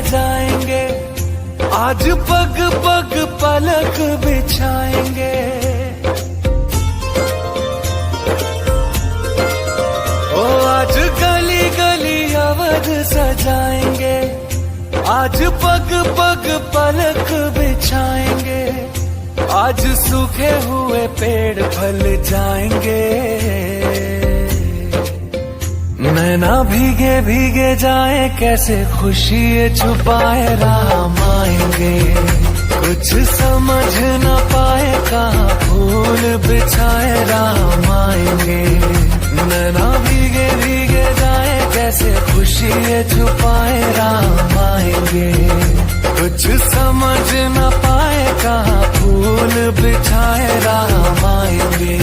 सजाएंगे, आज पग पग पलक बिछाएंगे। ओ आज गली गली अवध सजाएंगे, आज पग पग पलक बिछाएंगे। आज सूखे हुए पेड़ फल जाएंगे, नैना भीगे भीगे जाए कैसे खुशी छुपाए राम आएंगे। कुछ समझ न पाए कहाँ फूल बिछाए राम आएंगे। नैना भीगे भीगे जाए कैसे खुशी छुपाए राम आएंगे। कुछ समझ न पाए कहाँ फूल बिछाए राम आएंगे।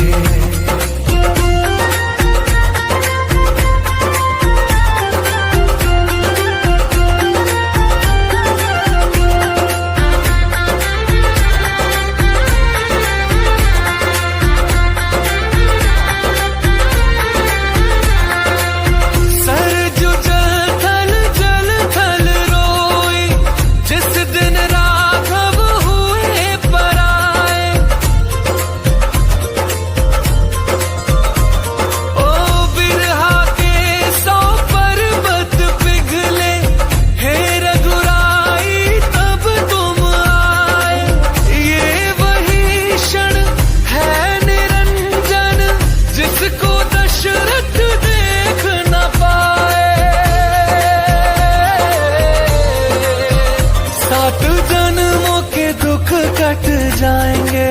कट जाएंगे,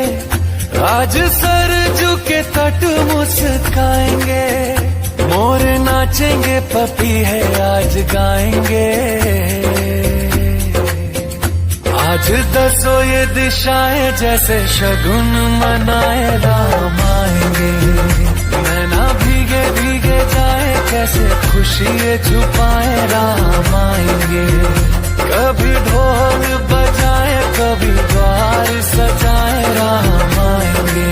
आज सरजू के तट मुस्काएंगे। मोर नाचेंगे पपीहे आज गाएंगे। आज दसो ये दिशाएं जैसे शगुन मनाए राम आएंगे। नैना भीगे भीगे जाए कैसे खुशी छुपाए राम आएंगे। कभी ढोल बजाए कभी द्वार सजाए राम आएंगे।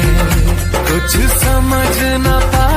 कुछ समझ न पाए